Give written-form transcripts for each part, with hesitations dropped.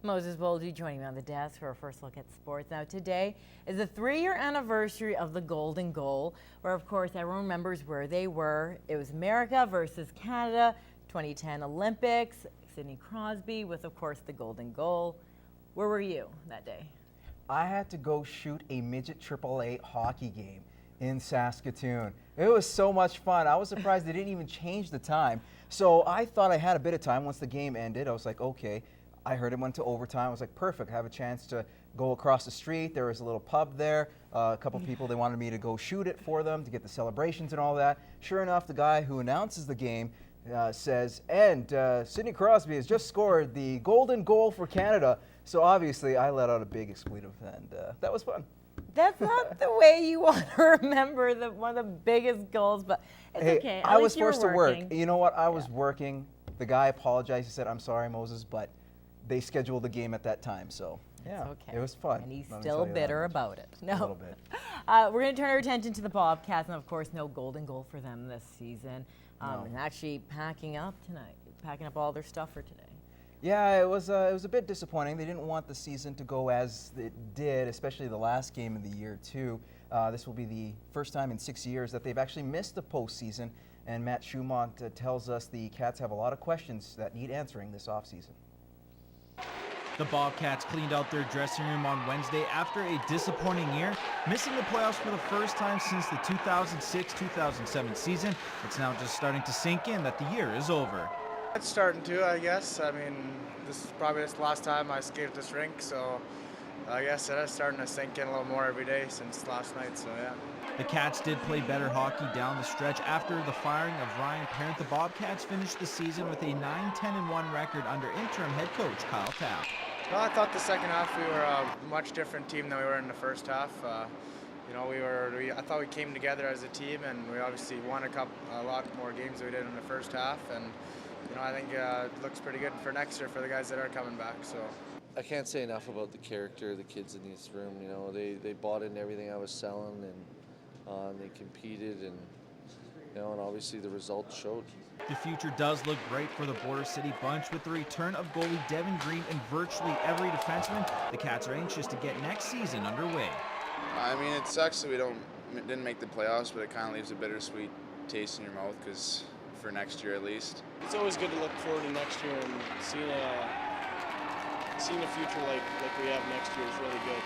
Moses Boldy joining me on the desk for our first look at sports. Now today is the 3-year anniversary of the Golden Goal, where of course everyone remembers where they were. It was America versus Canada, 2010 Olympics, Sidney Crosby with of course the Golden Goal. Where were you that day? I had to go shoot a midget AAA hockey game in Saskatoon. It was so much fun. I was surprised they didn't even change the time. So I thought I had a bit of time once the game ended. I was like, okay. I heard it went to overtime. I was like, perfect. I have a chance to go across the street. There was a little pub there. A couple people, they wanted me to go shoot it for them to get the celebrations and all that. Sure enough, the guy who announces the game says, and Sidney Crosby has just scored the Golden Goal for Canada. So obviously, I let out a big expletive, and that was fun. That's not the way you want to remember one of the biggest goals, but it's okay. I was forced to work. You know what? I was working. The guy apologized. He said, I'm sorry, Moses, but they scheduled the game at that time, so yeah, okay. It was fun. And he's still bitter about it. No. A little bit. We're going to turn our attention to the Bobcats, and of course, no Golden Goal for them this season. No. And actually packing up tonight, packing up all their stuff for today. Yeah, it was a bit disappointing. They didn't want the season to go as it did, especially the last game of the year too. This will be the first time in 6 years that they've actually missed the postseason, and Matt Schumont tells us the Cats have a lot of questions that need answering this offseason. The Bobcats cleaned out their dressing room on Wednesday after a disappointing year, missing the playoffs for the first time since the 2006-2007 season. It's now just starting to sink in that the year is over. It's starting to, I guess. I mean, this is probably the last time I skated this rink, so I guess it is starting to sink in a little more every day since last night, so yeah. The Cats did play better hockey down the stretch. After the firing of Ryan Parent, the Bobcats finished the season with a 9-10-1 record under interim head coach Kyle Tapp. Well, I thought the second half we were a much different team than we were in the first half. You know, I thought we came together as a team, and we obviously won a lot more games than we did in the first half. And you know, I think it looks pretty good for next year for the guys that are coming back. So I can't say enough about the character of the kids in this room. You know, they bought into everything I was selling, and they competed, and you know, and obviously the results showed. The future does look bright for the Border City bunch with the return of goalie Devin Green and virtually every defenseman. The Cats are anxious to get next season underway. I mean, it sucks that we didn't make the playoffs, but it kind of leaves a bittersweet taste in your mouth because for next year at least. It's always good to look forward to next year, and seeing a future like we have next year is really good.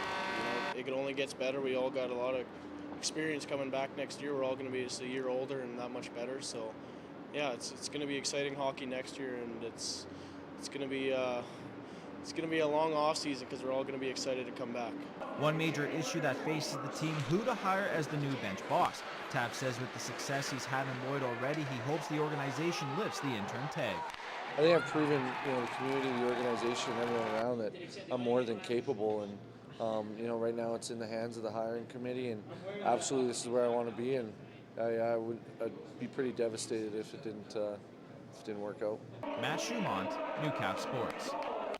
You know, it only gets better. We all got a lot of experience coming back next year. We're all going to be just a year older and that much better. So, yeah, it's going to be exciting hockey next year, and it's going to be a long off season because we're all going to be excited to come back. One major issue that faces the team: who to hire as the new bench boss. Tapp says with the success he's had in Lloyd already, he hopes the organization lifts the interim tag. I think I've proven, you know, the community, the organization, and everyone around that I'm more than capable. And you know, right now it's in the hands of the hiring committee, and absolutely this is where I want to be. And I'd be pretty devastated if it didn't work out. Matt Schumont, Newcap Sports.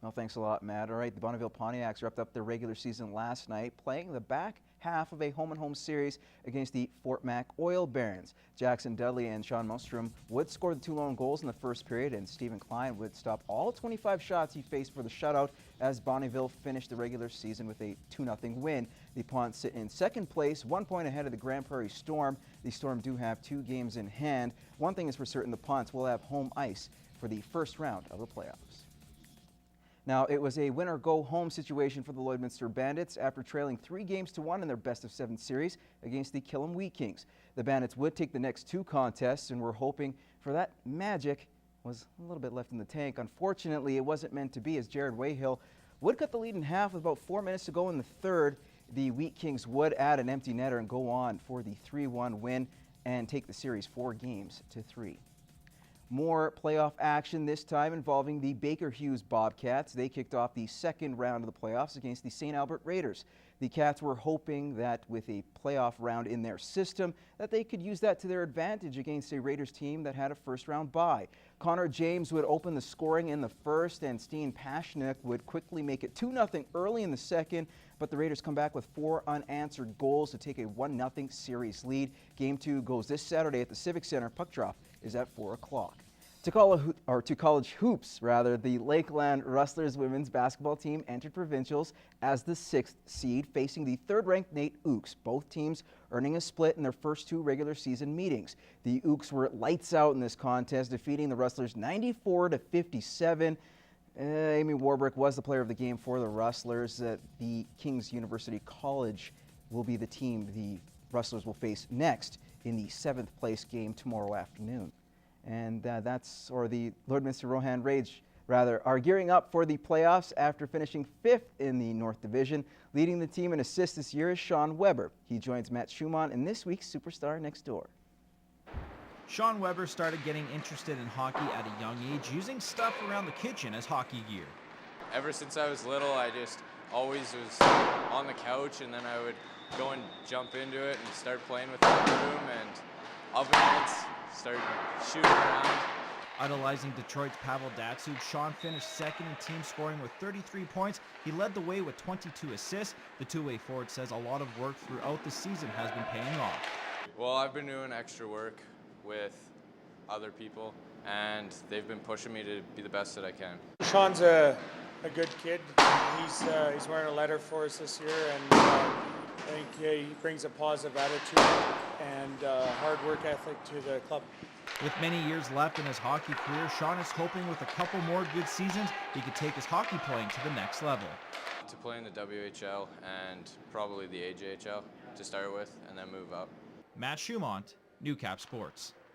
Well, thanks a lot, Matt. All right, the Bonnyville Pontiacs wrapped up their regular season last night, playing the back half of a home-and-home series against the Fort Mac Oil Barons. Jackson Dudley and Sean Mostrom would score the 2 lone goals in the first period, and Stephen Klein would stop all 25 shots he faced for the shutout as Bonnyville finished the regular season with a 2-0 win. The Ponts sit in second place, 1 point ahead of the Grand Prairie Storm. The Storm do have 2 games in hand. One thing is for certain: the Ponts will have home ice for the first round of the playoffs. Now, it was a win-or-go-home situation for the Lloydminster Bandits after trailing 3-1 in their best-of-7 series against the Killam Wheat Kings. The Bandits would take the next 2 contests, and were hoping for that magic. Was a little bit left in the tank. Unfortunately, it wasn't meant to be, as Jared Wayhill would cut the lead in half with about 4 minutes to go in the third. The Wheat Kings would add an empty netter and go on for the 3-1 win and take the series 4-3. More playoff action, this time involving the Baker Hughes Bobcats. They kicked off the second round of the playoffs against the St. Albert Raiders. The Cats were hoping that with a playoff round in their system, that they could use that to their advantage against a Raiders team that had a first-round bye. Connor James would open the scoring in the first, and Steen Pashnik would quickly make it 2-0 early in the second, but the Raiders come back with 4 unanswered goals to take a 1-0 series lead. Game 2 goes this Saturday at the Civic Center. Puck drop is at 4 o'clock. To college hoops, rather, the Lakeland Rustlers women's basketball team entered provincials as the 6th seed, facing the 3rd-ranked Nate Ooks. Both teams earning a split in their first 2 regular season meetings. The Ooks were lights out in this contest, defeating the Rustlers 94-57. Amy Warbrick was the player of the game for the Rustlers. The King's University College will be the team the Rustlers will face next in the 7th place game tomorrow afternoon. And the Lloydminster Rohan Rage, are gearing up for the playoffs after finishing 5th in the North Division. Leading the team in assists this year is Sean Weber. He joins Matt Schumann in this week's Superstar Next Door. Sean Weber started getting interested in hockey at a young age, using stuff around the kitchen as hockey gear. Ever since I was little, I just always was on the couch, and then I would go and jump into it and start playing with it in the room and oven mitts, start shooting around. Idolizing Detroit's Pavel Datsyuk, Sean finished 2nd in team scoring with 33 points. He led the way with 22 assists. The two-way forward says a lot of work throughout the season has been paying off. Well, I've been doing extra work with other people, and they've been pushing me to be the best that I can. Sean's a good kid. He's wearing a letter for us this year, and I think he brings a positive attitude and hard work ethic to the club. With many years left in his hockey career, Sean is hoping with a couple more good seasons, he could take his hockey playing to the next level. To play in the WHL and probably the AJHL to start with, and then move up. Matt Schumont, Newcap Sports.